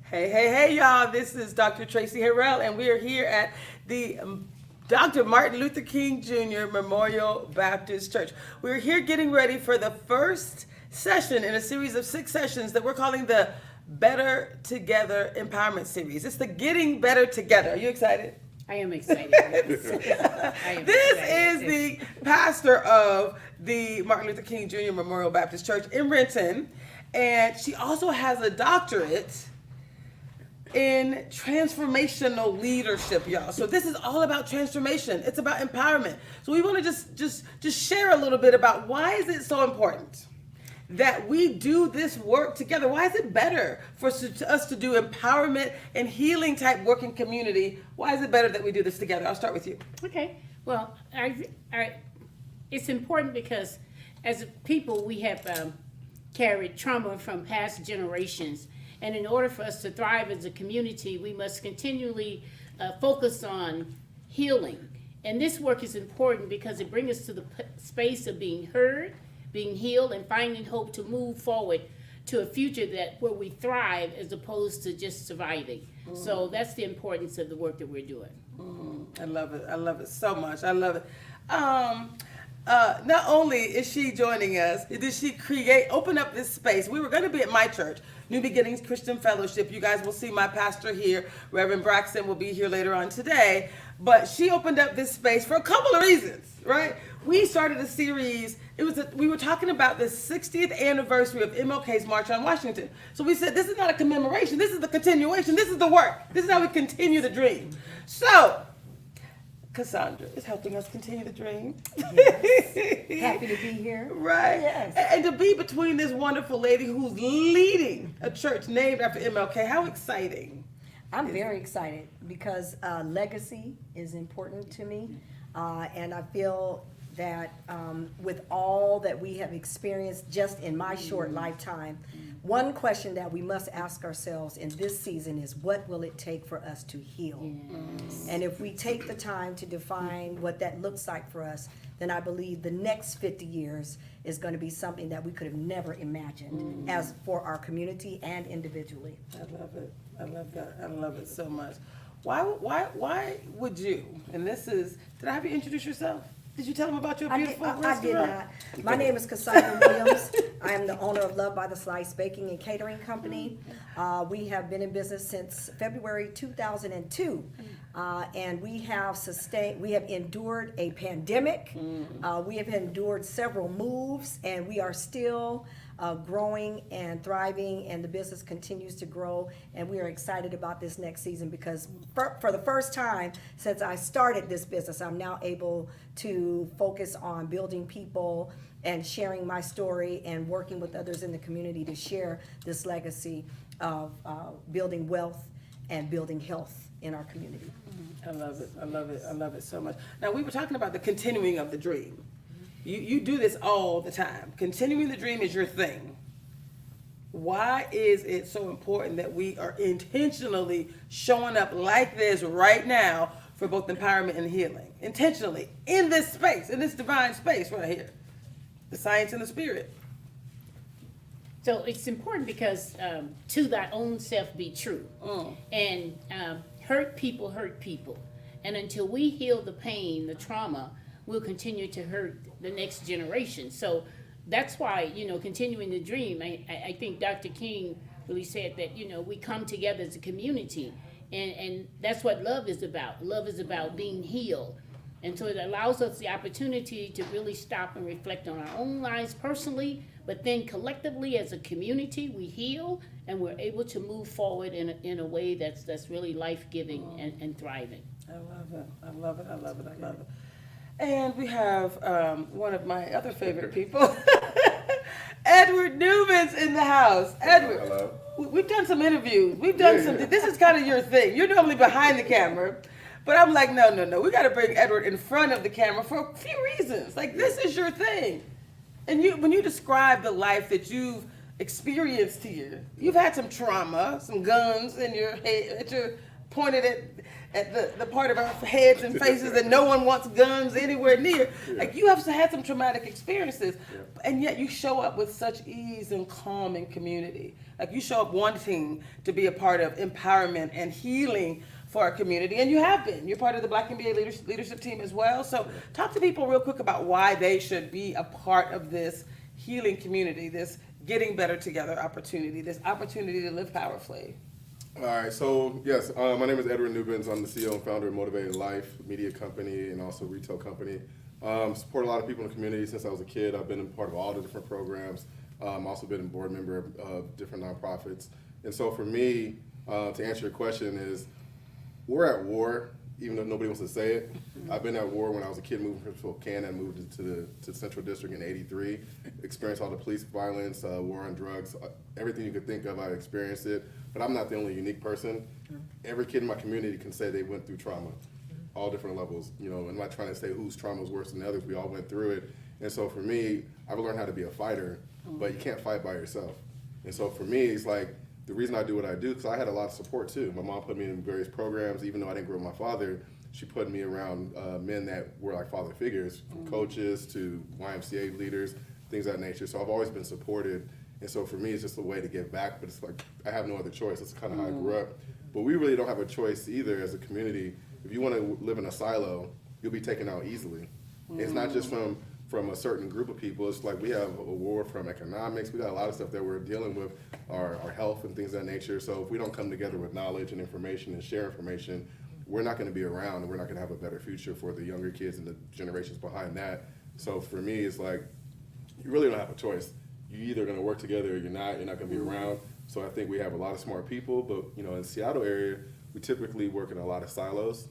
Hey, y'all. This is Dr. Tracy Harrell, and we are here at the Dr. Martin Luther King Jr. Memorial Baptist Church. We're here getting ready for the first session in a series of 6 sessions that we're calling the Better Together Empowerment Series. It's the Getting Better Together. Are you excited? I am excited. This is the pastor of the Martin Luther King Jr. Memorial Baptist Church in Renton, and she also has a doctorate in transformational leadership, y'all. So this is all about transformation. It's about empowerment. So we want to just share a little bit about why is it so important that we do this work together. Why is it better for us to do empowerment and healing type work in community? Why is it better that we do this together? I'll start with you. Okay. Well, it's important because as people, we have carried trauma from past generations. And in order for us to thrive as a community, we must continually focus on healing. And this work is important because it brings us to the space of being heard, being healed, and finding hope to move forward to a future where we thrive as opposed to just surviving. So that's the importance of the work that we're doing. I love it. I love it so much. I love it. Not only is she joining us, did she open up this space. We were going to be at my church, New Beginnings Christian Fellowship. You guys will see my pastor here. Reverend Braxton will be here later on today. But she opened up this space for a couple of reasons, right? We started a series. We were talking about the 60th anniversary of MLK's March on Washington. So we said, this is not a commemoration. This is the continuation. This is the work. This is how we continue the dream. So Cassandra is helping us continue the dream. Yes. Happy to be here. Right. Yes. And to be between this wonderful lady who's leading a church named after MLK. How exciting. I'm very excited because legacy is important to me. And I feel that with all that we have experienced just in my short lifetime, one question that we must ask ourselves in this season is, what will it take for us to heal? Yes. And if we take the time to define what that looks like for us, then I believe the next 50 years is going to be something that we could have never imagined as for our community and individually. I love it. I love that. I love it so much. Why would you, and this is, did I have you introduce yourself? Did you tell them about your beautiful restaurant? I did not. My name is Cassandra Williams. I am the owner of Love by the Slice Baking and Catering Company. We have been in business since February 2002. And we have endured a pandemic. We have endured several moves, and we are still growing and thriving, and the business continues to grow, and we are excited about this next season because for the first time since I started this business, I'm now able to focus on building people and sharing my story and working with others in the community to share this legacy of building wealth and building health in our community. I love it. I love it. I love it so much. Now, we were talking about the continuing of the dream. You do this all the time. Continuing the dream is your thing. Why is it so important that we are intentionally showing up like this right now for both empowerment and healing? Intentionally, in this space, in this divine space right here. The science and the spirit. So it's important because to thy own self be true. And hurt people. And until we heal the pain, the trauma, we'll continue to hurt the next generation. So that's why, continuing the dream, I think Dr. King really said that, we come together as a community. And that's what love is about. Love is about being healed. And so it allows us the opportunity to really stop and reflect on our own lives personally, but then collectively as a community, we heal and we're able to move forward in a way that's really life-giving and thriving. I love it. I love it. I love it. I love it. And we have one of my other favorite people, Edward Newman's in the house. Edward, hello. We've done some interviews. We've done something. This is kind of your thing. You're normally behind the camera. But I'm like, no. We got to bring Edward in front of the camera for a few reasons. Like, this is your thing. And when you describe the life that you've experienced here, you've had some trauma, some guns in your head, pointed at the part of our heads and faces that no one wants guns anywhere near. Like, you have had some traumatic experiences, and yet you show up with such ease and calm and community. Like, you show up wanting to be a part of empowerment and healing for our community, and you have been. You're part of the Black MBA leadership team as well. So talk to people real quick about why they should be a part of this healing community, this getting better together opportunity, this opportunity to live powerfully. All right, so yes, my name is Edward Nubens. I'm the CEO and founder of Motivated Life media company and also retail company. Support a lot of people in the community since I was a kid. I've been a part of all the different programs. Also been a board member of different nonprofits. And so for me, to answer your question is, we're at war, even though nobody wants to say it. I've been at war when I was a kid moving from Spokane. I moved to the Central District in '83, experienced all the police violence, war on drugs, everything you could think of, I experienced it. But I'm not the only unique person. Every kid in my community can say they went through trauma, all different levels. You know, I'm not trying to say whose trauma was worse than the others. We all went through it. And so for me, I've learned how to be a fighter, but you can't fight by yourself. And so for me, it's like, the reason I do what I do, because I had a lot of support too. My mom put me in various programs, even though I didn't grow up with my father. She put me around men that were like father figures, from coaches to YMCA leaders, things of that nature. So I've always been supported. And so for me, it's just a way to give back, but it's like, I have no other choice. That's kind of how I grew up. But we really don't have a choice either as a community. If you want to live in a silo, you'll be taken out easily. It's not just from a certain group of people. It's like we have a war from economics. We got a lot of stuff that we're dealing with, our health and things of that nature. So if we don't come together with knowledge and information and share information, we're not going to be around, and we're not going to have a better future for the younger kids and the generations behind that. So for me, it's like, you really don't have a choice. You're either going to work together or you're not going to be around. So I think we have a lot of smart people, but you know, in the Seattle area, we typically work in a lot of silos.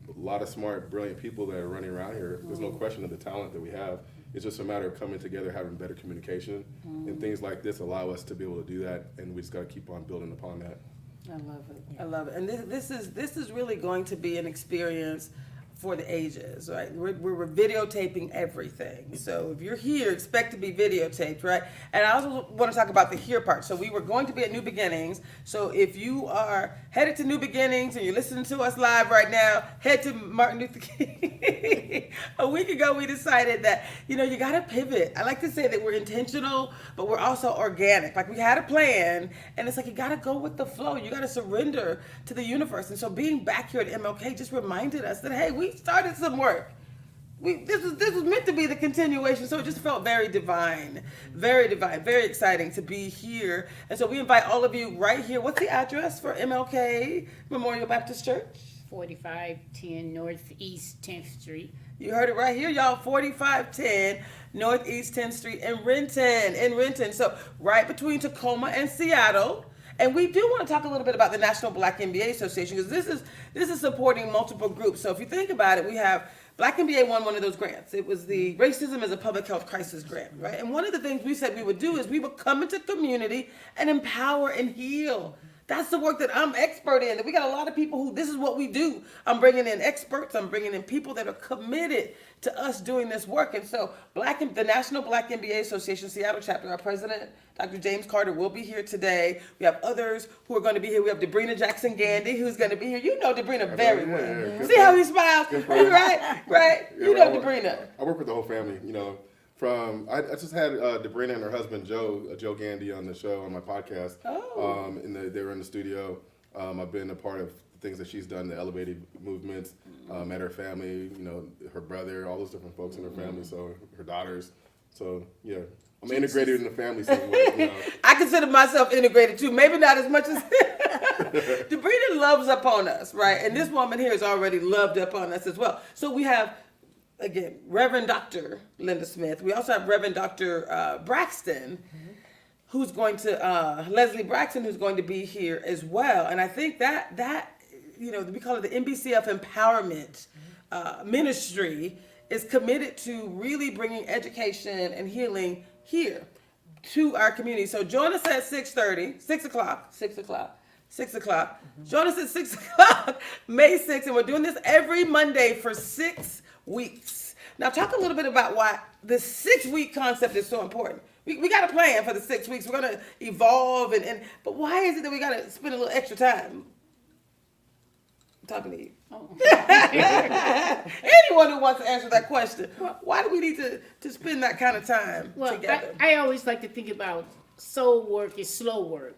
A lot of smart, brilliant people that are running around here. There's no question of the talent that we have. It's just a matter of coming together, having better communication, and things like this allow us to be able to do that, and we just got to keep on building upon that. I love it. I love it. And this is really going to be an experience for the ages, right? We're videotaping everything. So if you're here, expect to be videotaped, right? And I also want to talk about the here part. So we were going to be at New Beginnings. So if you are headed to New Beginnings and you're listening to us live right now, head to Martin Luther King. A week ago, we decided that, you got to pivot. I like to say that we're intentional, but we're also organic. Like, we had a plan, and it's like, you got to go with the flow. You got to surrender to the universe. And so being back here at MLK just reminded us that, hey, we started some work. This was meant to be the continuation, so it just felt very divine, very exciting to be here. And so we invite all of you right here. What's the address for MLK Memorial Baptist Church? 4510 Northeast 10th Street. You heard it right here, y'all. 4510 Northeast 10th Street in Renton. So right between Tacoma and Seattle. And we do want to talk a little bit about the National Black MBA Association, because this is supporting multiple groups. So if you think about it, we have Black MBA won one of those grants. It was the Racism as a Public Health Crisis grant, right? And one of the things we said we would do is we would come into community and empower and heal. That's the work that I'm expert in. We got a lot of people who, this is what we do. I'm bringing in experts. I'm bringing in people that are committed to us doing this work. And so the National Black MBA Association Seattle chapter, our president, Dr. James Carter, will be here today. We have others who are going to be here. We have Debrina Jackson-Gandy, who's going to be here. You know Debrina very well. Yeah. See how he smiles? Right? You know Debrina. I work with the whole family, I just had Debrina and her husband Joe Gandy on the show on my podcast. Oh. They were in the studio. I've been a part of things that she's done, the elevated movements, met her family, her brother, all those different folks in her family, so her daughters. So yeah, I'm integrated in the family somewhere. I consider myself integrated too. Maybe not as much as Debrina loves upon us, right? And this woman here is already loved upon us as well. So we have, again, Reverend Dr. Linda Smith. We also have Reverend Dr. Braxton, who's going to, Leslie Braxton, who's going to be here as well. And I think that we call it the NBCF Empowerment Ministry, is committed to really bringing education and healing here to our community. So join us at 6 o'clock. Join us at 6 o'clock, May 6th, and we're doing this every Monday for 6 weeks. Now talk a little bit about why the 6-week concept is so important. We got a plan for the 6 weeks. We're gonna evolve, but why is it that we gotta spend a little extra time? talking to you. Oh. Anyone who wants to answer that question, why do we need to spend that kind of time Well, together? I always like to think about soul work is slow work,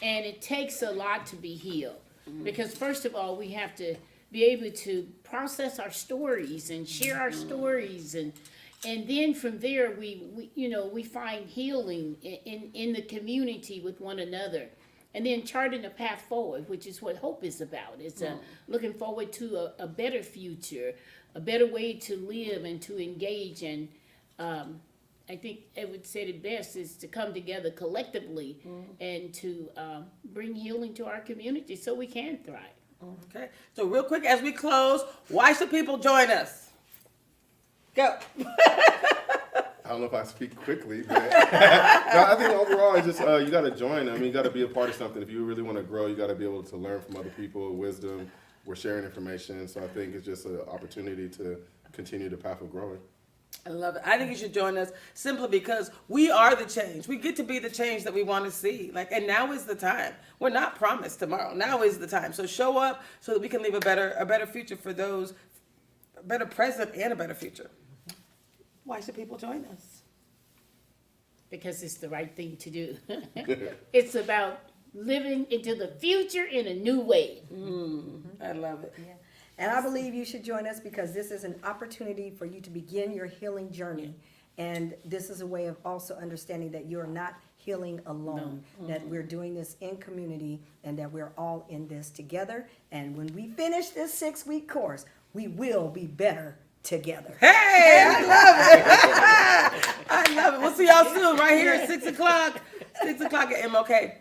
and it takes a lot to be healed. Because first of all, we have to be able to process our stories and share our stories, and then from there we find healing in the community with one another. And then charting a path forward, which is what hope is about. It's looking forward to a better future, a better way to live and to engage. And I think Edward said it best, is to come together collectively and to bring healing to our community so we can thrive. Okay. So real quick, as we close, why should people join us? Go. I don't know if I speak quickly, but no, I think overall it's just you got to join. I mean, you got to be a part of something. If you really want to grow, you got to be able to learn from other people, wisdom. We're sharing information, so I think it's just an opportunity to continue the path of growing. I love it. I think you should join us simply because we are the change. We get to be the change that we want to see. And now is the time. We're not promised tomorrow. Now is the time. So show up so that we can leave a better future for those, a better present and a better future. Why should people join us? Because it's the right thing to do. It's about living into the future in a new way. I love it. Yeah. And I believe you should join us because this is an opportunity for you to begin your healing journey. And this is a way of also understanding that you're not healing alone, that we're doing this in community and that we're all in this together. And when we finish this 6-week course, we will be better together. Hey, I love it. I love it. We'll see y'all soon right here at 6 o'clock. 6 o'clock at MLK.